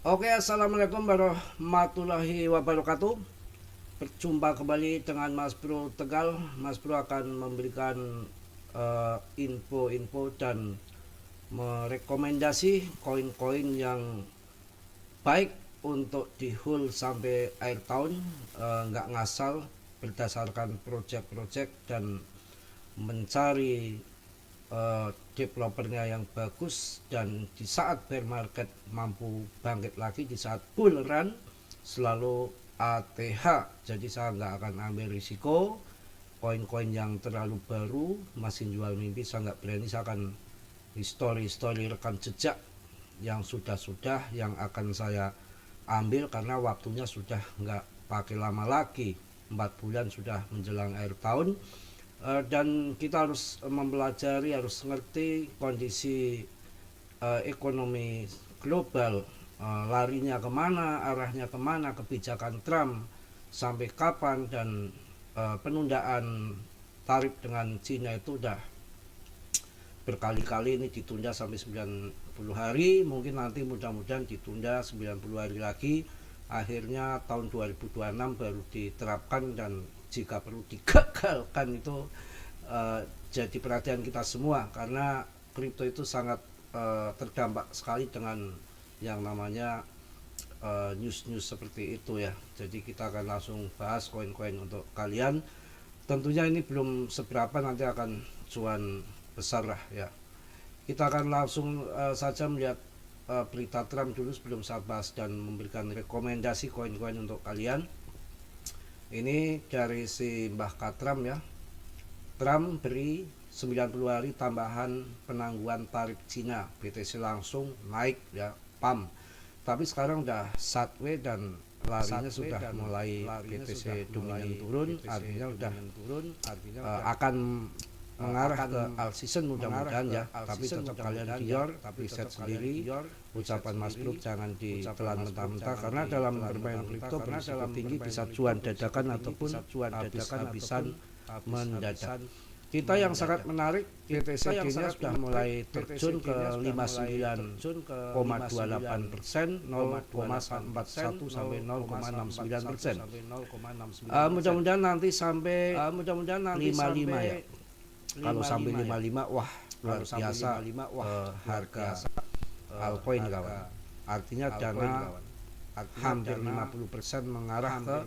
Oke, assalamualaikum warahmatullahi wabarakatuh. Berjumpa kembali dengan Mas Bro Tegal. Mas Bro akan memberikan info-info dan merekomendasi koin-koin yang baik untuk di hold sampai akhir tahun, nggak ngasal, berdasarkan project-project dan mencari developernya yang bagus, dan di saat bear market mampu bangkit lagi, di saat bull run selalu ATH. Jadi saya nggak akan ambil risiko koin-koin yang terlalu baru, masih jual mimpi, saya nggak berani. Saya akan history rekam jejak yang sudah yang akan saya ambil, karena waktunya sudah nggak pakai lama lagi, 4 bulan sudah menjelang akhir tahun. Dan kita harus mempelajari, harus ngerti kondisi ekonomi global, larinya kemana, arahnya kemana, kebijakan Trump sampai kapan, dan penundaan tarif dengan Cina itu udah berkali-kali, ini ditunda sampai 90 hari, mungkin nanti mudah-mudahan ditunda 90 hari lagi, akhirnya tahun 2026 baru diterapkan, dan jika perlu digagalkan itu jadi perhatian kita semua, karena kripto itu sangat terdampak sekali dengan yang namanya news-news seperti itu ya. Jadi kita akan langsung bahas koin-koin untuk kalian. Tentunya ini belum seberapa, nanti akan cuan besar lah ya. Kita akan langsung saja melihat berita Trump dulu sebelum saya bahas dan memberikan rekomendasi koin-koin untuk kalian. Ini dari si Mbah Katram ya. Trump beri 90 hari tambahan penangguhan tarif Cina, BTC langsung naik ya, pam. Tapi sekarang udah sideways dan larinya sudah mulai, BTC dominan turun, artinya udah akan mengarah ke all season mudah-mudahan ya. Tapi tetap kalian biar riset sendiri. Ucapan Mas Bro jangan ditelan mentah-mentah, karena dalam bermain kripto berisiko tinggi, bisa cuan dadakan ataupun habis-habisan mendadak. Kita yang sangat menarik, BTC-nya sudah mulai terjun ke 59,28%, 0,41 sampai 0,69%. Mudah-mudahan nanti sampai 55 ya. Kalau sampai 55, wah luar biasa harga altcoin kawan. Artinya dana hampir 50% mengarah ke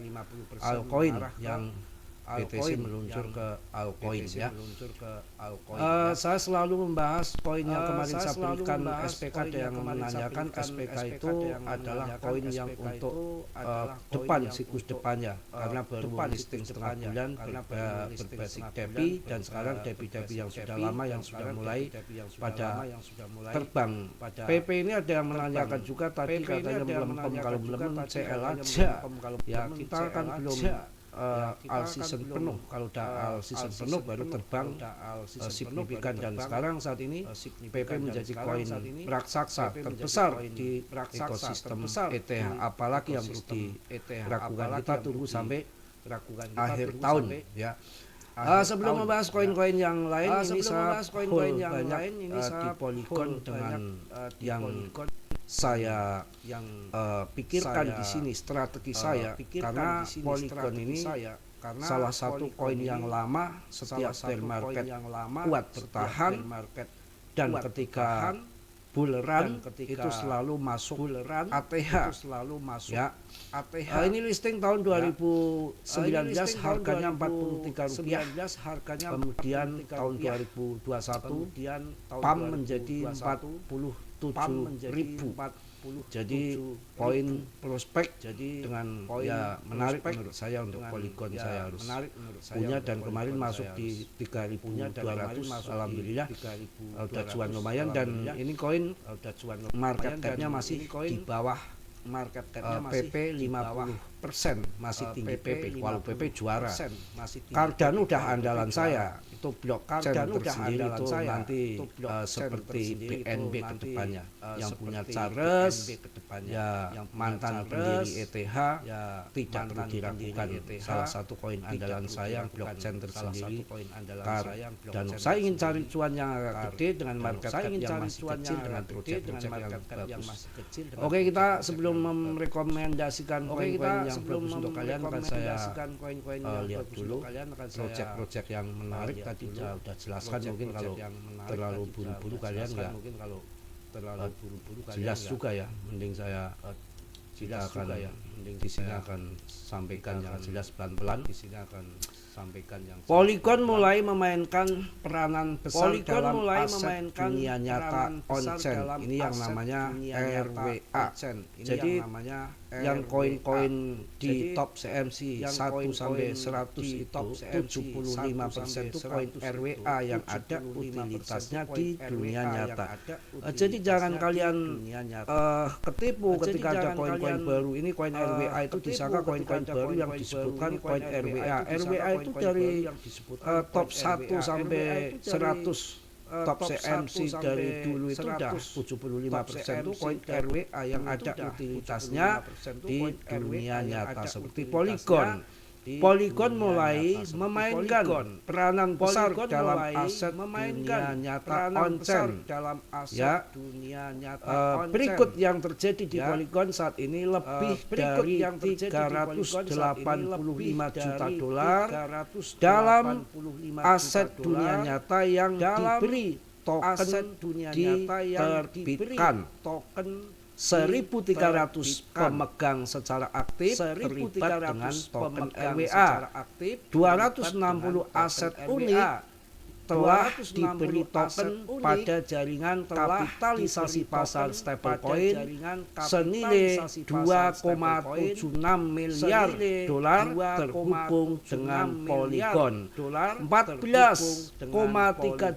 altcoin, yang BTC meluncur ke altcoin ya. Saya selalu membahas koin yang kemarin saya berikan SPK. Ada yang menanyakan, SPK itu adalah koin yang untuk depan, siklus depannya, karena baru listing setengah bulan, berbasis DEPI, dan sekarang DEPI yang sudah lama yang sudah mulai pada terbang. PP ini ada yang menanyakan juga tadi, katanya melempem, kalau melempem CL aja ya. Kita kan belum all season penuh. Kalau udah all season penuh baru terbang signifikan, dan sekarang saat ini PP menjadi koin raksasa terbesar di ekosistem ETH. Apalagi yang perlu diragukan, kita tunggu sampai akhir tahun ya. Sebelum membahas koin-koin yang lain, ini saya banyak di Polygon dengan yang saya pikirkan di sini, strategi saya, karena Polygon ini salah satu koin yang lama, setiap bear market kuat bertahan, dan ketika bull run itu selalu masuk ATH ya. Ini listing tahun 2019 harganya Rp43, kemudian tahun 2021 PAM menjadi 47.000. Jadi poin prospek dengan ya menarik menurut saya untuk Polygon. Saya harus punya, dan kemarin masuk di 3.200, alhamdulillah udah cuan lumayan. Dan ini koin market capnya masih di bawah market cap-nya masih PP 50% masih tinggi PP. Kalau PP juara. Cardano udah andalan saya. Itu blockchain tersendiri itu nanti seperti BNB ke depannya. Yang punya Charles, ya mantan pendiri ETH, tidak perlu diragukan. Salah satu koin andalan saya blockchain tersendiri Cardano. Saya ingin cari cuan yang agak gede dengan market cap yang masih kecil dengan project-project yang bagus. Oke, kita sebelum merekomendasikan koin-koin yang bagus untuk kalian akan saya lihat dulu project-project yang menarik. Tadi udah jelaskan, mungkin kalau terlalu buru-buru kalian nggak jelas juga ya. Mending saya di sini akan sampaikan yang jelas pelan-pelan. Polygon mulai memainkan peranan besar dalam aset dunia nyata on-chain. Ini yang namanya RWA. Jadi yang koin-koin di top CMC 1 sampai 100 itu 75% itu koin RWA yang ada utilitasnya di dunia nyata. Jadi jangan kalian ketipu ketika ada koin-koin baru. Ini koin RWA itu disangka koin-koin baru yang disebutkan koin RWA. RWA itu dari top 1 sampai 100 top CMC dari dulu itu udah 75% itu koin RWA yang ada utilitasnya di dunia nyata seperti Polygon. Polygon mulai memainkan peranan besar dalam aset dunia nyata on-chain. Ya, berikut yang terjadi di Polygon saat ini lebih dari 385 juta dolar dalam aset dunia nyata yang diberi token diterbitkan. 1.300 pemegang secara aktif terlibat dengan token RWA. 260 aset unik telah diberi token pada jaringan kapitalisasi pasar stablecoin senilai 2,76 miliar dolar terhubung dengan Polygon. 14,3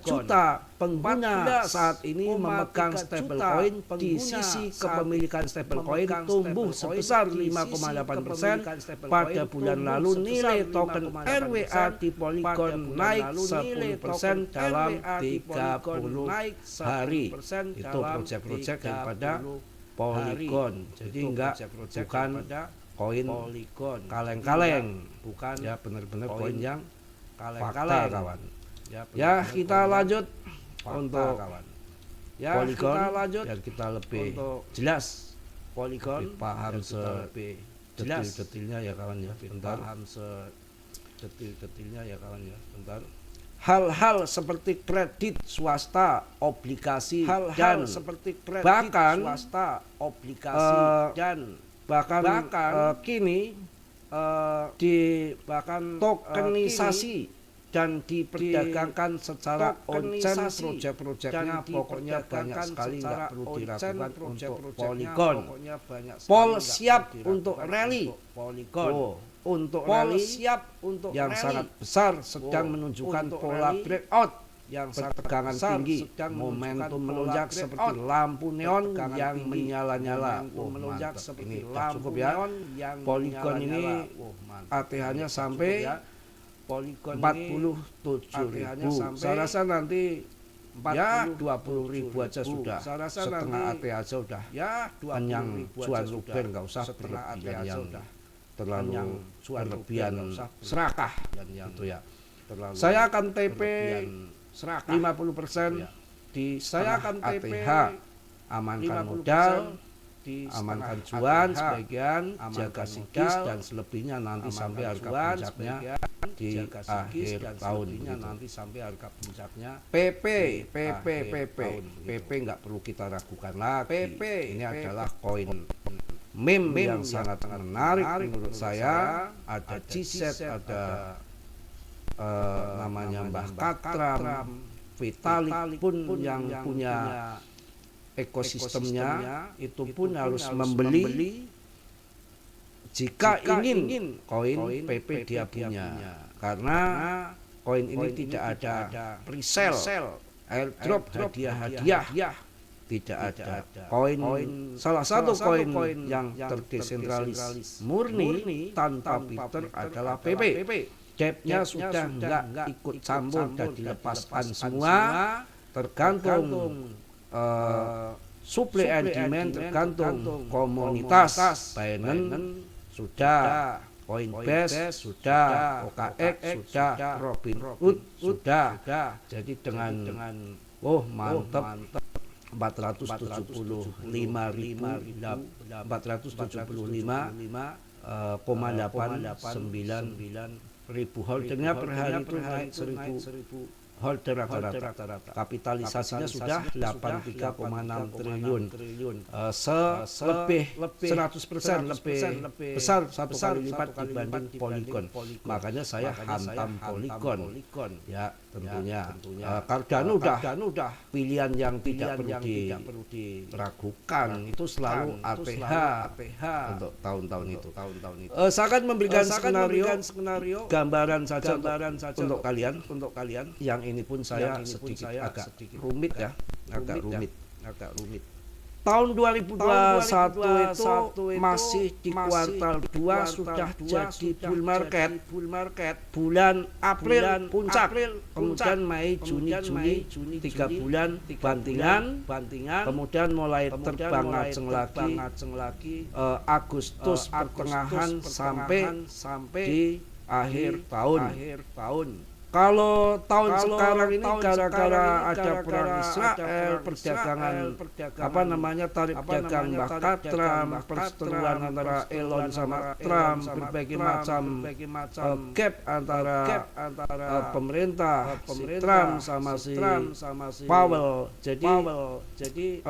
juta pengguna saat ini memegang stablecoin. Di sisi kepemilikan stablecoin tumbuh sebesar 5,8%. Pada bulan lalu nilai token RWA di Polygon naik 10% dalam 30 hari. Itu project-project daripada Polygon. Jadi bukan koin kaleng-kaleng, bukan ya, benar-benar koin yang fakta, kawan. Ya, kita lanjut untuk Polygon biar kita lebih jelas, lebih paham sedetil-detilnya ya kawan ya. Bentar. Hal-hal seperti kredit swasta, obligasi, dan bahkan kini tokenisasi dan diperdagangkan secara on-chain. Project-projectnya pokoknya banyak sekali, nggak perlu diragukan untuk Polygon. Pol siap untuk rally. Untuk rally yang sangat besar sedang menunjukkan pola breakout yang bertegangan tinggi, momentum melonjak seperti lampu neon yang menyala-nyala. Mantap, ini tak cukup ya. Polygon ini ATH-nya sampai 47.000. Saya rasa nanti ya 20.000 aja sudah, setengah ATH aja udah kenyang cuan luber, nggak usah berlebihan yang terlalu berlebihan serakah gitu ya. Saya akan TP 50% di ATH, amankan modal, amankan cuan sebagian, jaga psikis, dan selebihnya nanti sampai harga puncaknya di akhir tahun. PP nggak perlu kita ragukan lagi. Ini adalah koin meme yang sangat menarik menurut saya. Ada G-Set, ada namanya Mbah Katram, Vitalik pun yang punya ekosistemnya itu pun harus membeli jika ingin koin PP dia punya, karena koin ini tidak ada presale, airdrop, hadiah-hadiah tidak ada koin. Salah satu koin yang terdesentralis murni tanpa Peter adalah PP. Debt-nya sudah nggak ikut campur dan dilepaskan semua, tergantung supply and demand, tergantung komunitas. Binance sudah, Coinbase sudah, OKX sudah, Robinhood sudah. Jadi dengan mantap 475,89 holdernya per hari itu naik 1.000 holder rata-rata. Kapitalisasinya sudah 83,6 triliun. Lebih 100% lebih besar satu kali lipat dibanding Polygon. Makanya saya hantam Polygon. Ya, tentunya. Cardano udah pilihan yang tidak perlu diragukan. Itu selalu APH untuk tahun-tahun itu. Saya akan memberikan skenario gambaran saja untuk kalian. Yang ini pun saya sedikit agak rumit ya, agak rumit. Tahun 2021 itu masih di kuartal 2 sudah jadi bull market. Bulan April puncak, kemudian Mei, Juni 3 bulan bantingan, kemudian mulai terbang ngaceng lagi Agustus pertengahan sampai di akhir tahun. Kalau tahun sekarang ini gara-gara ada perang Israel, perdagangan tarif dagang bakal Trump, perseteruan antara Elon sama Trump, berbagai macam gap antara pemerintah si Trump sama si Powell. Jadi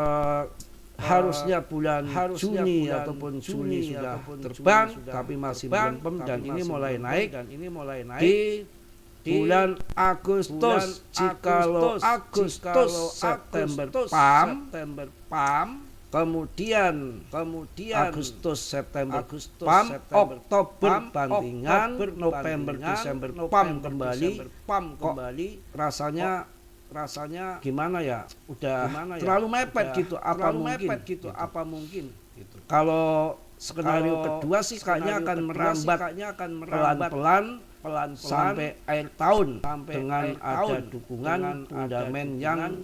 harusnya bulan Juni ataupun Juli sudah terbang, tapi masih belum, dan ini mulai naik di bulan Agustus. Jikalau Agustus, September PAM, kemudian Agustus, September PAM, Oktober bantingan, November, Desember PAM kembali. Rasanya gimana ya? Udah terlalu mepet gitu. Apa mungkin? Kalau skenario kedua sih kayaknya akan merambat pelan-pelan sampai akhir tahun dengan ada dukungan fundament yang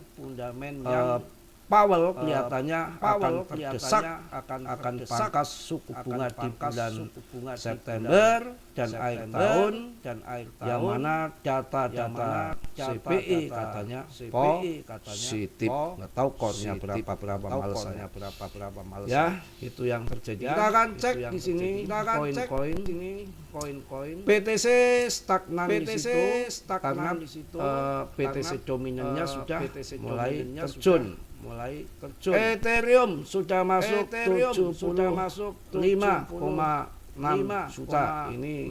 Powell kelihatannya akan terdesak akan pangkas suku bunga di bulan September dan akhir tahun, yang mana data CPI katanya positif. Nggak tahu core-nya berapa males ya, itu yang terjadi. Kita akan cek di sini koin-koin. BTC stagnan di situ karena BTC dominannya sudah mulai terjun. Ethereum sudah masuk 75,6 juta. Ini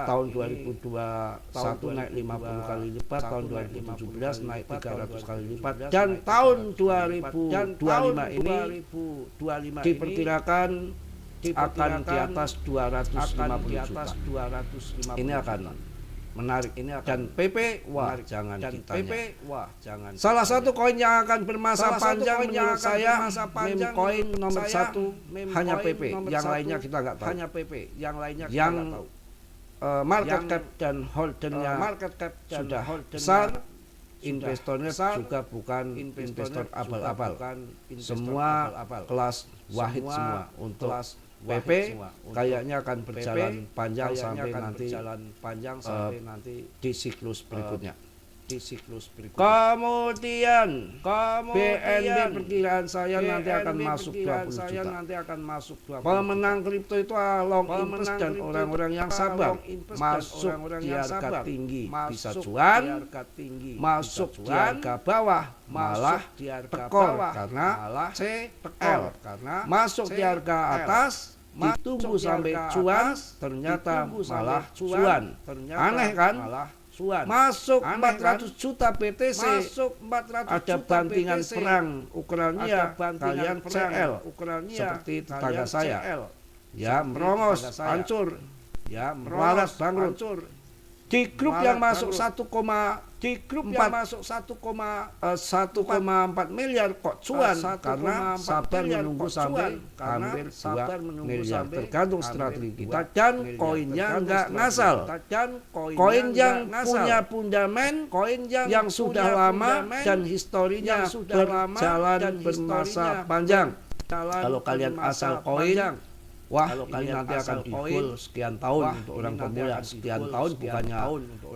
tahun 2021 naik 50 kali lipat, tahun 2017 naik 300 kali lipat, dan tahun 2025 ini diperkirakan akan di atas 250 juta. Ini akan menarik, dan PP jangan ditanya. Salah satu koin yang akan bermasa panjang menurut saya, meme koin nomor 1 hanya PP, yang lainnya kita nggak tahu. Yang market cap dan holdernya sudah besar, investornya juga bukan investor abal-abal, semua kelas wahid semua. Untuk PP kayaknya akan berjalan panjang sampai nanti di siklus berikutnya. Kemudian BNB perkiraan saya nanti akan masuk 20 juta. Pemenang kripto itu long invest dan orang-orang yang sabar. Masuk di harga tinggi bisa cuan, masuk di harga bawah malah tekor karena CL. Masuk di harga atas ditunggu sampai cuan, ternyata malah cuan. Aneh kan? Masuk 400 juta BTC, ada bantingan perang Ukraina, kalian CL seperti tetangga saya, ya merongos, hancur, ya melarat, bangkrut. Di grup yang masuk 1,3 di grup yang masuk 1,4 miliar kok cuan karena sabar menunggu sampai hampir 2 miliar tergantung strategi kita dan koinnya nggak ngasal. Koin yang punya fundament, koin yang sudah lama dan historinya berjalan bermasa panjang. Kalau kalian asal koin, wah ini nanti akan dihul sekian tahun untuk orang pemula, sekian tahun bukannya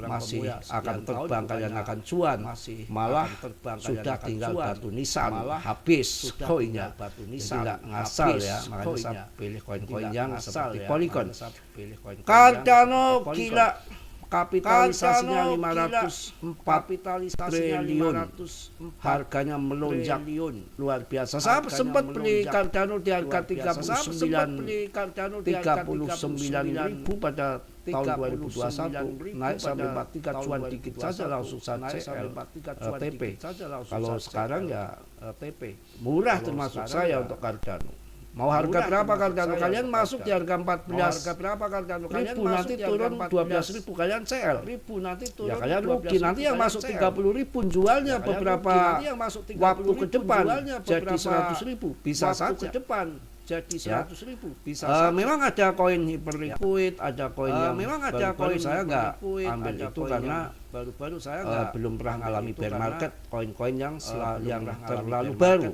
masih akan terbang, kalian akan cuan, malah sudah tinggal batu nisan, habis koinnya. Jadi nggak ngasal ya, makanya saya pilih koin-koin yang seperti Polygon. Cardano gila, kapitalisasinya 504 triliun, harganya melonjak luar biasa. Saya sempat beli Cardano di harga 39.000 pada tahun 2021, naik sampai 43 cuan dikit saja langsung saya CL TP. Kalau sekarang ya TP murah termasuk saya untuk Cardano. Mau harga berapa Cardano? Kalian masuk di harga 14.000, nanti turun 12.000 kalian CL. Ya kalian rugi, nanti yang masuk 30.000 jualnya beberapa waktu ke depan jadi 100.000 bisa saja. Jadi 100.000 bisa. Memang ada koin hyperliquid, ada koin yang memang ada koin saya nggak ambil itu karena baru-baru saya belum pernah mengalami bear market. Koin-koin yang terlalu baru.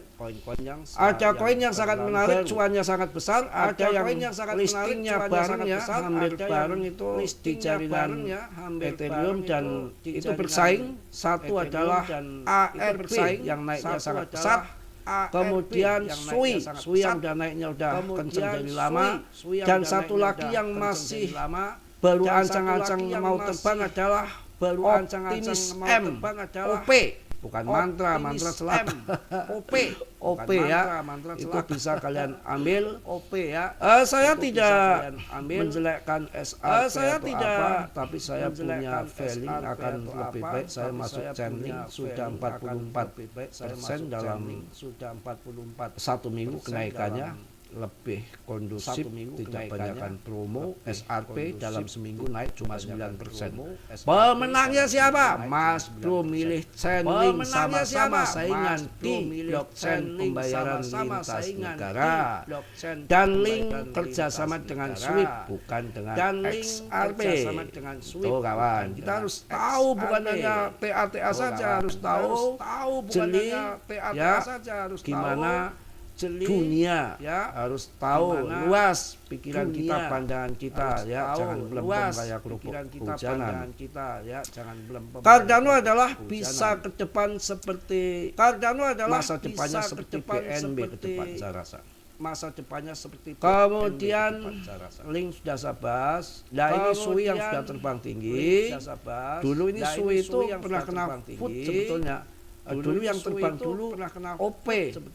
Ada koin yang sangat menarik, cuannya sangat besar. Ada yang listingnya barengnya hampir bareng itu di jaringan Ethereum dan itu bersaing. Satu adalah ARP yang naiknya sangat besar. Kemudian Sui yang udah naiknya udah kenceng dari lama, dan satu lagi yang masih baru ancang-ancang mau terbang adalah Optimis M, OP, bukan mantra selatan, OP ya, itu bisa kalian ambil, OP ya. Saya tidak menjelekkan SRP atau apa, tapi saya punya feeling akan lebih baik saya masuk Chainlink, sudah 44% dalam 1 minggu kenaikannya lebih kondusif, tidak banyakkan promo. SRP dalam seminggu naik cuma 9%. Pemenangnya siapa? Mas Bro milih Chainlink, sama-sama saingan di blockchain pembayaran lintas negara, dan link kerjasama dengan Swift bukan dengan XRP. Tuh kawan, kita harus tahu, bukan hanya TATA saja, harus tahu jeli ya gimana dunia ya, harus tahu luas pikiran kita, pandangan kita ya, jangan belum kayak kerupuk hujanan. Cardano adalah bisa ke depan seperti masa depannya seperti BNB ke depan saya rasa. Kemudian link sudah saya bahas. Nah ini Sui yang sudah terbang tinggi. Dulu ini Sui itu pernah kena food sebetulnya. Dulu yang terbang dulu pernah kena OP,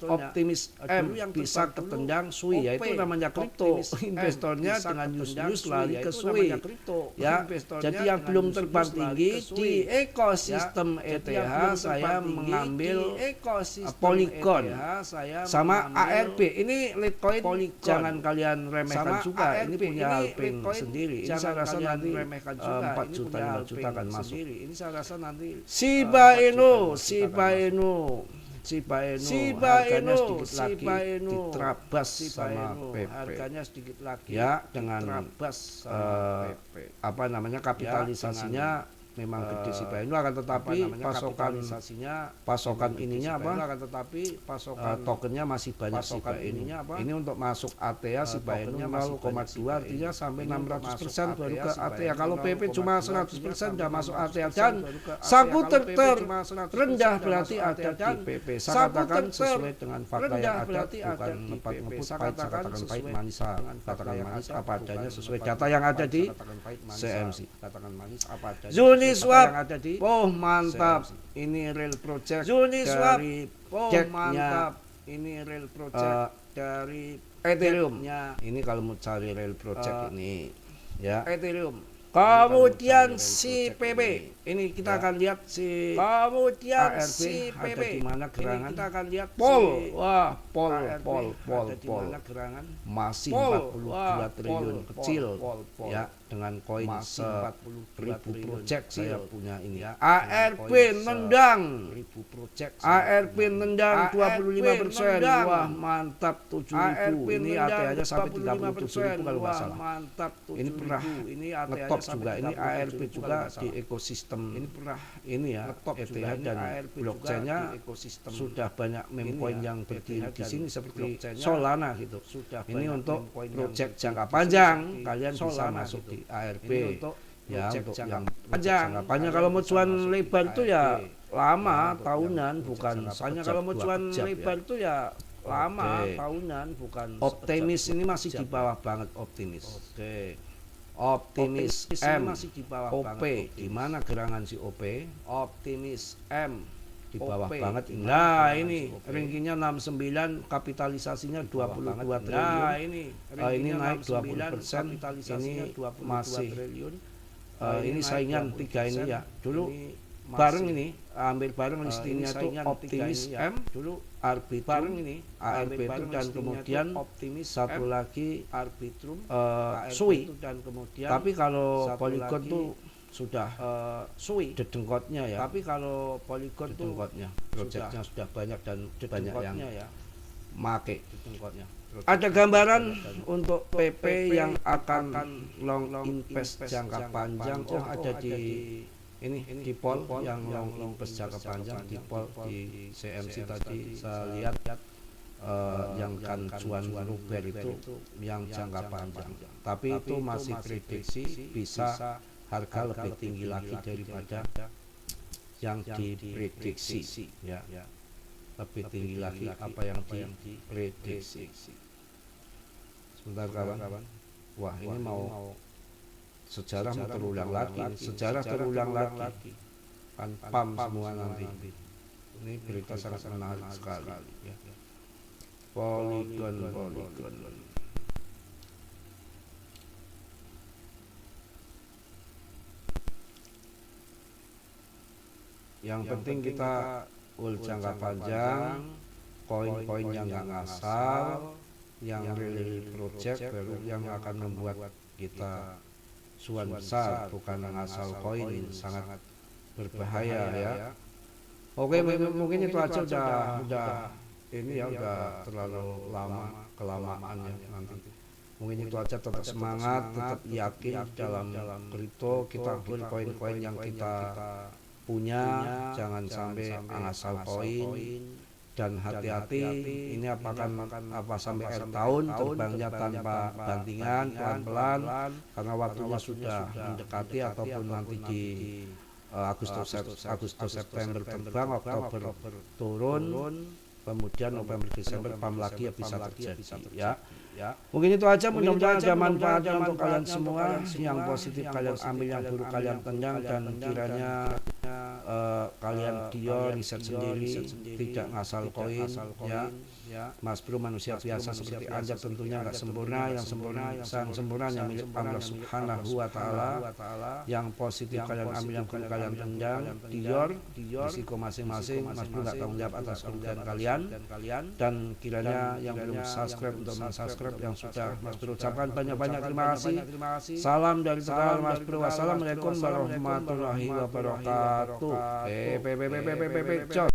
Optimis M, bisa ketendang Sui, yaitu namanya kripto. Investornya dengan news lari ke Sui ya. Jadi yang belum terbang tinggi di ekosistem ETH, saya mengambil Polygon sama ARP. Ini Litecoin jangan kalian remehkan juga, ini punya Alpine sendiri. Ini saya rasa nanti 4 juta 5 juta akan masuk. Shiba Inu harganya sedikit lagi diterabas sama PP ya, dengan kapitalisasinya memang gede Shiba Inu, akan tetapi pasokan ininya tokennya masih banyak Shiba Inu. Ini untuk masuk ATH Shiba Inu 0,2, artinya sampai 600% baru ke ATH. Kalau PP cuma 100% sudah masuk ATH, dan saku terendah berarti ada di PP. Saya katakan sesuai dengan fakta yang ada, bukan ngebut-ngebut, pahit saya katakan pahit, manis saya katakan manis, apa adanya sesuai data yang ada di CMC. Uniswap, oh mantap, ini real project dari Jack-nya, ini real project dari Ethereum. Ini kalau mau cari real project ini ya, Ethereum Kemudian si PB, ini kita akan lihat si kemudian ARB si PB ada di mana gerangan? Ini kita akan lihat Pol, si wah, pol, ARB pol, pol, ada di pol. mana gerangan? Masih Pol, 42 wah, triliun pol, kecil, pol, pol. ya, dengan koin Masih 1000 triliun project saya kecil. punya ini. Ya, ARB koin nendang, 1000 project. ARB nendang 25%, nendang. wah mantap 7.000. ARB Ini AT-nya sampai 37.000 kalau nggak wah, salah. mantap 7.000. Ini pernah ini AT-nya ngetop sampai juga, ini 37.000 ARB kalau juga nggak di salah. ekosistem Ini pernah ini ya, ngetop ETH juga, ini dan ARB juga blockchain-nya di ekosistem sudah banyak meme coin ya, yang berdiri ETH di sini dan seperti blockchain-nya Solana gitu. sudah Ini banyak untuk meme coin yang project berdiri jangka di sini panjang, seperti kalian bisa Solana masuk gitu. di ARB. Ini untuk Ya, project untuk jangka yang panjang. jangka panjang. Kalian Kalau mau bisa cuan masuk di lebar itu ya ARB. lama, Ya, untuk tahunan, yang bukan jangka panjang. sekejap Kalau mau dua cuan kejap lebar ya. itu ya lama, Oke. tahunan, bukan Optimis sekejap ini dua masih di kejap. bawah banget optimis. Oke. Optimis Optimis M, ini masih di bawah OP, banget, optimis. di mana gerangan si OP? Optimis M Di bawah OP, banget. di mana Nah, gerangan ini si OP? rankingnya 69, kapitalisasinya 22 Nah, triliun. ini Ini naik 69, 20%. kapitalisasinya Ini 22 masih triliun. ini naik saingan 20%. tiga ini ya. Dulu Ini bareng masih, ini ambil bareng ini listingnya tuh saingan tiga Optimis ini ya. M, Dulu Arbitrum, bareng ini ARB ambil itu, bareng dan listingnya kemudian tuh Optimis satu M, lagi Arbitrum, Sui. itu, dan kemudian Tapi kalau satu Polygon lagi, tuh sudah Sui. dedengkotnya ya. Tapi kalau Polygon tuh Dedengkotnya, projectnya sudah banyak dan banyak yang dedengkotnya ya, make. dedengkotnya. Ada gambaran untuk PP yang akan long invest jangka panjang. Oh, ada di ini di Pol yang long invest jangka panjang, di Pol di CMC tadi saya lihat yang kan cuan rupiah itu yang jangka panjang. Tapi itu masih prediksi bisa harga lebih tinggi lagi daripada yang diprediksi ya. Lebih tinggi lagi apa yang diprediksi. Sebentar kawan. Wah, ini mau sejarah mau terulang lagi. Sejarah terulang lagi. Kan pam semua nanti. Ini berita sangat menarik sekali ya. Polygon. Yang penting kita jangka panjang, koin-koin yang nggak ngasal, yang real project baru yang akan membuat kita cuan besar, bukan ngasal koin sangat berbahaya ya. Oke, mungkin itu aja udah ini ya udah terlalu lama kelamaan ya nanti. Mungkin itu aja, tetap semangat, tetap yakin dalam kripto, kita beli koin-koin yang kita punya, jangan sampai ngasal koin. Dan hati-hati, ini apa sampai akhir tahun terbangnya tanpa bantingan, pelan-pelan, karena waktunya sudah mendekati, ataupun nanti di Agustus September terbang, Oktober turun, kemudian November Desember pam lagi ya bisa terjadi ya. Mungkin itu aja, mudah-mudahan ada manfaatnya untuk kalian semua. Yang positif kalian ambil, yang buruk kalian tendang, dan kiranya kalian riset sendiri, tidak ngasal koin ya. Mas Bro manusia biasa seperti Anda, tentunya nggak sempurna. Yang sempurna yang milik Allah Subhanahu wa Ta'ala. Yang positif kalian ambil, yang buruk kalian tendang. Risiko masing-masing. Mas Bro nggak tanggung jawab atas kerugian kalian. Dan kiranya yang belum subscribe untuk subscribe, yang sudah Mas Bro ucapkan banyak-banyak terima kasih. Salam dari Tegal Mas Bro. Wassalamualaikum warahmatullahi wabarakatuh.